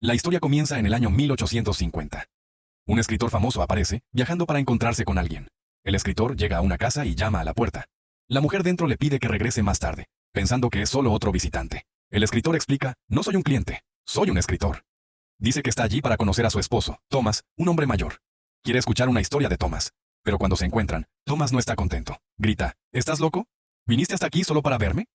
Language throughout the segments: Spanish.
La historia comienza en el año 1850. Un escritor famoso aparece, viajando para encontrarse con alguien. El escritor llega a una casa y llama a la puerta. La mujer dentro le pide que regrese más tarde, pensando que es solo otro visitante. El escritor explica, no soy un cliente, soy un escritor. Dice que está allí para conocer a su esposo, Thomas, un hombre mayor. Quiere escuchar una historia de Thomas. Pero cuando se encuentran, Thomas no está contento. Grita, ¿estás loco? ¿Viniste hasta aquí solo para verme?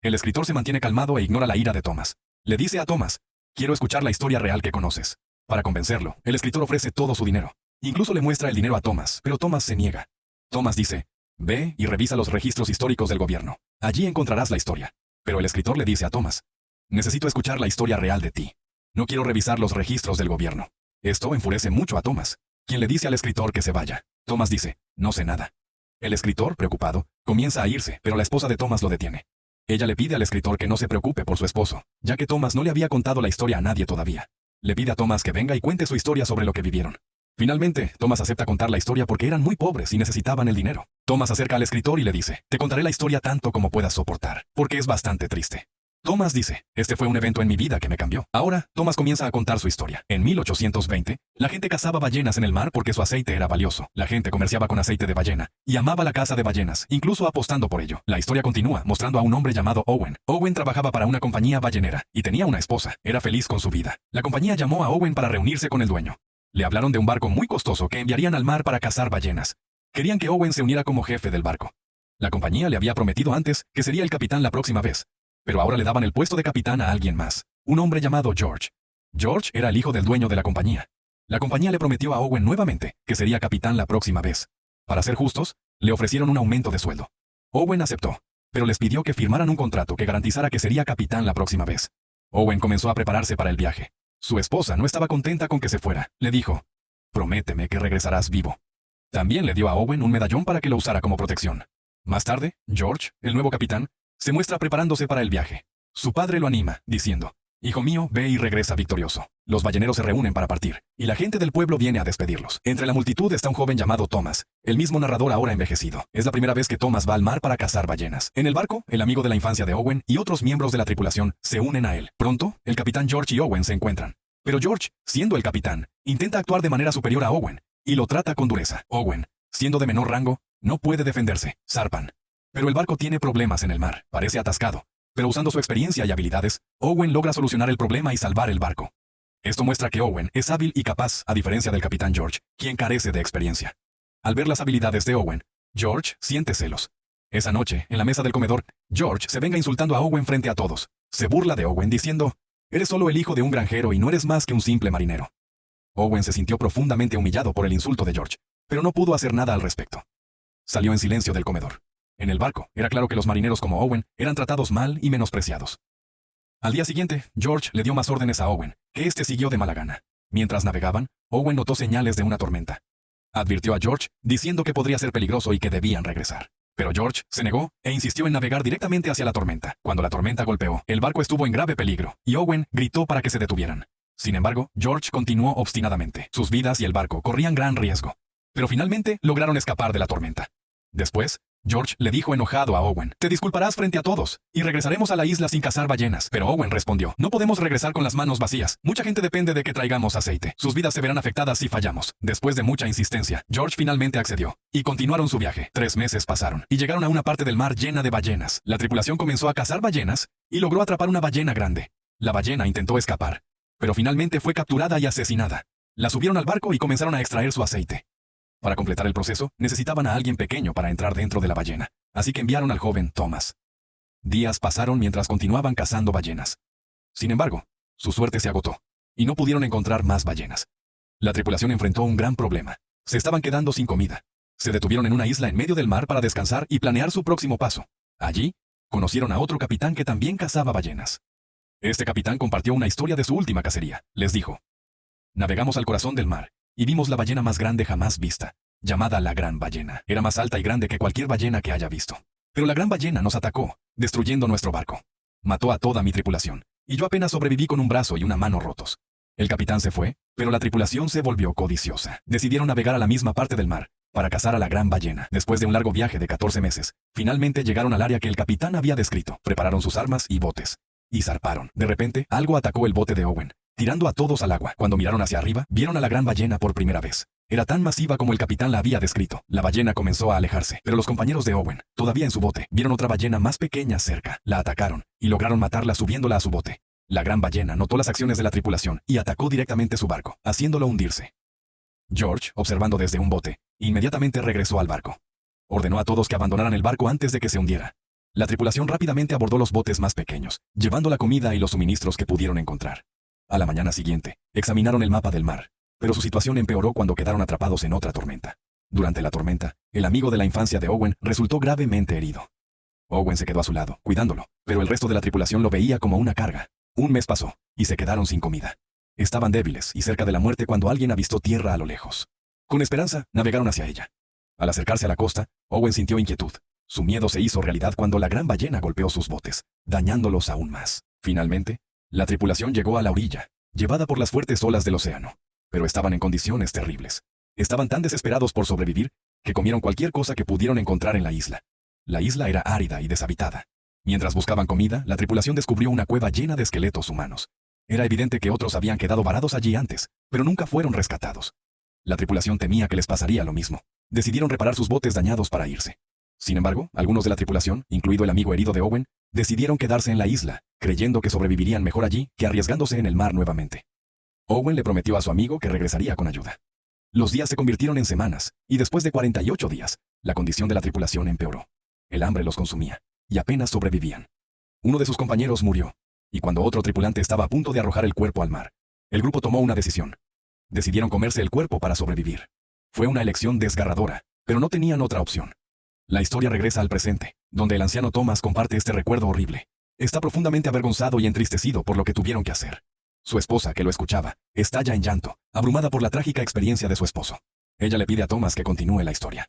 El escritor se mantiene calmado e ignora la ira de Thomas. Le dice a Thomas, quiero escuchar la historia real que conoces. Para convencerlo, el escritor ofrece todo su dinero. Incluso le muestra el dinero a Thomas, pero Thomas se niega. Thomas dice, ve y revisa los registros históricos del gobierno. Allí encontrarás la historia. Pero el escritor le dice a Thomas, necesito escuchar la historia real de ti. No quiero revisar los registros del gobierno. Esto enfurece mucho a Thomas, quien le dice al escritor que se vaya. Thomas dice, no sé nada. El escritor, preocupado, comienza a irse, pero la esposa de Thomas lo detiene. Ella le pide al escritor que no se preocupe por su esposo, ya que Thomas no le había contado la historia a nadie todavía. Le pide a Thomas que venga y cuente su historia sobre lo que vivieron. Finalmente, Thomas acepta contar la historia porque eran muy pobres y necesitaban el dinero. Thomas acerca al escritor y le dice, te contaré la historia tanto como puedas soportar, porque es bastante triste. Thomas dice, este fue un evento en mi vida que me cambió. Ahora, Thomas comienza a contar su historia. En 1820, la gente cazaba ballenas en el mar porque su aceite era valioso. La gente comerciaba con aceite de ballena y amaba la caza de ballenas, incluso apostando por ello. La historia continúa mostrando a un hombre llamado Owen. Owen trabajaba para una compañía ballenera y tenía una esposa. Era feliz con su vida. La compañía llamó a Owen para reunirse con el dueño. Le hablaron de un barco muy costoso que enviarían al mar para cazar ballenas. Querían que Owen se uniera como jefe del barco. La compañía le había prometido antes que sería el capitán la próxima vez. Pero ahora le daban el puesto de capitán a alguien más, un hombre llamado George. George era el hijo del dueño de la compañía. La compañía le prometió a Owen nuevamente que sería capitán la próxima vez. Para ser justos, le ofrecieron un aumento de sueldo. Owen aceptó, pero les pidió que firmaran un contrato que garantizara que sería capitán la próxima vez. Owen comenzó a prepararse para el viaje. Su esposa no estaba contenta con que se fuera. Le dijo, prométeme que regresarás vivo. También le dio a Owen un medallón para que lo usara como protección. Más tarde, George, el nuevo capitán, se muestra preparándose para el viaje. Su padre lo anima, diciendo, hijo mío, ve y regresa victorioso. Los balleneros se reúnen para partir, y la gente del pueblo viene a despedirlos. Entre la multitud está un joven llamado Thomas, el mismo narrador ahora envejecido. Es la primera vez que Thomas va al mar para cazar ballenas. En el barco, el amigo de la infancia de Owen y otros miembros de la tripulación se unen a él. Pronto, el capitán George y Owen se encuentran. Pero George, siendo el capitán, intenta actuar de manera superior a Owen, y lo trata con dureza. Owen, siendo de menor rango, no puede defenderse. Zarpan. Pero el barco tiene problemas en el mar, parece atascado. Pero usando su experiencia y habilidades, Owen logra solucionar el problema y salvar el barco. Esto muestra que Owen es hábil y capaz, a diferencia del capitán George, quien carece de experiencia. Al ver las habilidades de Owen, George siente celos. Esa noche, en la mesa del comedor, George se venga insultando a Owen frente a todos. Se burla de Owen diciendo, eres solo el hijo de un granjero y no eres más que un simple marinero. Owen se sintió profundamente humillado por el insulto de George, pero no pudo hacer nada al respecto. Salió en silencio del comedor. En el barco, era claro que los marineros como Owen eran tratados mal y menospreciados. Al día siguiente, George le dio más órdenes a Owen, que éste siguió de mala gana. Mientras navegaban, Owen notó señales de una tormenta. Advirtió a George, diciendo que podría ser peligroso y que debían regresar. Pero George se negó e insistió en navegar directamente hacia la tormenta. Cuando la tormenta golpeó, el barco estuvo en grave peligro, y Owen gritó para que se detuvieran. Sin embargo, George continuó obstinadamente. Sus vidas y el barco corrían gran riesgo. Pero finalmente lograron escapar de la tormenta. Después, George le dijo enojado a Owen, te disculparás frente a todos, y regresaremos a la isla sin cazar ballenas. Pero Owen respondió, no podemos regresar con las manos vacías. Mucha gente depende de que traigamos aceite. Sus vidas se verán afectadas si fallamos. Después de mucha insistencia, George finalmente accedió, y continuaron su viaje. 3 meses pasaron, y llegaron a una parte del mar llena de ballenas. La tripulación comenzó a cazar ballenas, y logró atrapar una ballena grande. La ballena intentó escapar, pero finalmente fue capturada y asesinada. La subieron al barco y comenzaron a extraer su aceite. Para completar el proceso, necesitaban a alguien pequeño para entrar dentro de la ballena, así que enviaron al joven Thomas. Días pasaron mientras continuaban cazando ballenas. Sin embargo, su suerte se agotó, y no pudieron encontrar más ballenas. La tripulación enfrentó un gran problema. Se estaban quedando sin comida. Se detuvieron en una isla en medio del mar para descansar y planear su próximo paso. Allí, conocieron a otro capitán que también cazaba ballenas. Este capitán compartió una historia de su última cacería. Les dijo, navegamos al corazón del mar, y vimos la ballena más grande jamás vista, llamada la gran ballena. Era más alta y grande que cualquier ballena que haya visto. Pero la gran ballena nos atacó, destruyendo nuestro barco. Mató a toda mi tripulación, y yo apenas sobreviví con un brazo y una mano rotos. El capitán se fue, pero la tripulación se volvió codiciosa. Decidieron navegar a la misma parte del mar, para cazar a la gran ballena. Después de un largo viaje de 14 meses, finalmente llegaron al área que el capitán había descrito. Prepararon sus armas y botes, y zarparon. De repente, algo atacó el bote de Owen, tirando a todos al agua. Cuando miraron hacia arriba, vieron a la gran ballena por primera vez. Era tan masiva como el capitán la había descrito. La ballena comenzó a alejarse, pero los compañeros de Owen, todavía en su bote, vieron otra ballena más pequeña cerca. La atacaron, y lograron matarla subiéndola a su bote. La gran ballena notó las acciones de la tripulación y atacó directamente su barco, haciéndolo hundirse. George, observando desde un bote, inmediatamente regresó al barco. Ordenó a todos que abandonaran el barco antes de que se hundiera. La tripulación rápidamente abordó los botes más pequeños, llevando la comida y los suministros que pudieron encontrar. A la mañana siguiente, examinaron el mapa del mar, pero su situación empeoró cuando quedaron atrapados en otra tormenta. Durante la tormenta, el amigo de la infancia de Owen resultó gravemente herido. Owen se quedó a su lado, cuidándolo, pero el resto de la tripulación lo veía como una carga. Un mes pasó, y se quedaron sin comida. Estaban débiles y cerca de la muerte cuando alguien avistó tierra a lo lejos. Con esperanza, navegaron hacia ella. Al acercarse a la costa, Owen sintió inquietud. Su miedo se hizo realidad cuando la gran ballena golpeó sus botes, dañándolos aún más. Finalmente, la tripulación llegó a la orilla, llevada por las fuertes olas del océano. Pero estaban en condiciones terribles. Estaban tan desesperados por sobrevivir, que comieron cualquier cosa que pudieron encontrar en la isla. La isla era árida y deshabitada. Mientras buscaban comida, la tripulación descubrió una cueva llena de esqueletos humanos. Era evidente que otros habían quedado varados allí antes, pero nunca fueron rescatados. La tripulación temía que les pasaría lo mismo. Decidieron reparar sus botes dañados para irse. Sin embargo, algunos de la tripulación, incluido el amigo herido de Owen, decidieron quedarse en la isla, creyendo que sobrevivirían mejor allí que arriesgándose en el mar nuevamente. Owen le prometió a su amigo que regresaría con ayuda. Los días se convirtieron en semanas, y después de 48 días, la condición de la tripulación empeoró. El hambre los consumía, y apenas sobrevivían. Uno de sus compañeros murió, y cuando otro tripulante estaba a punto de arrojar el cuerpo al mar, el grupo tomó una decisión. Decidieron comerse el cuerpo para sobrevivir. Fue una elección desgarradora, pero no tenían otra opción. La historia regresa al presente, donde el anciano Thomas comparte este recuerdo horrible. Está profundamente avergonzado y entristecido por lo que tuvieron que hacer. Su esposa, que lo escuchaba, estalla en llanto, abrumada por la trágica experiencia de su esposo. Ella le pide a Thomas que continúe la historia.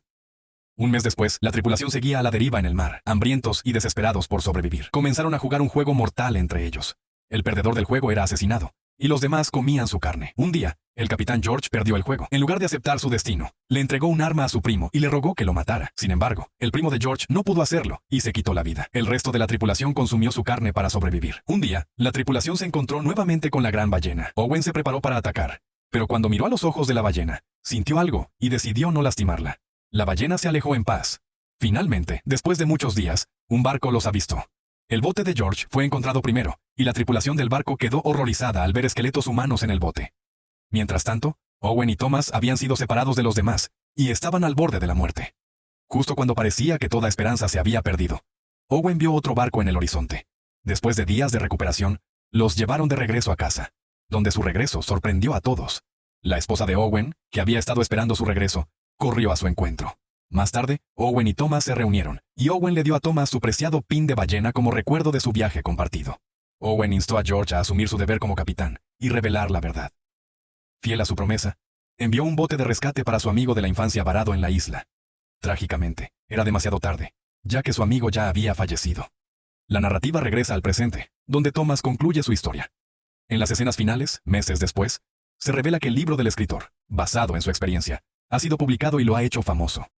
Un mes después, la tripulación seguía a la deriva en el mar, hambrientos y desesperados por sobrevivir. Comenzaron a jugar un juego mortal entre ellos. El perdedor del juego era asesinado, y los demás comían su carne. Un día, el capitán George perdió el juego. En lugar de aceptar su destino, le entregó un arma a su primo y le rogó que lo matara. Sin embargo, el primo de George no pudo hacerlo y se quitó la vida. El resto de la tripulación consumió su carne para sobrevivir. Un día, la tripulación se encontró nuevamente con la gran ballena. Owen se preparó para atacar, pero cuando miró a los ojos de la ballena, sintió algo y decidió no lastimarla. La ballena se alejó en paz. Finalmente, después de muchos días, un barco los avistó. El bote de George fue encontrado primero, y la tripulación del barco quedó horrorizada al ver esqueletos humanos en el bote. Mientras tanto, Owen y Thomas habían sido separados de los demás, y estaban al borde de la muerte. Justo cuando parecía que toda esperanza se había perdido, Owen vio otro barco en el horizonte. Después de días de recuperación, los llevaron de regreso a casa, donde su regreso sorprendió a todos. La esposa de Owen, que había estado esperando su regreso, corrió a su encuentro. Más tarde, Owen y Thomas se reunieron, y Owen le dio a Thomas su preciado pin de ballena como recuerdo de su viaje compartido. Owen instó a George a asumir su deber como capitán y revelar la verdad. Fiel a su promesa, envió un bote de rescate para su amigo de la infancia varado en la isla. Trágicamente, era demasiado tarde, ya que su amigo ya había fallecido. La narrativa regresa al presente, donde Thomas concluye su historia. En las escenas finales, meses después, se revela que el libro del escritor, basado en su experiencia, ha sido publicado y lo ha hecho famoso.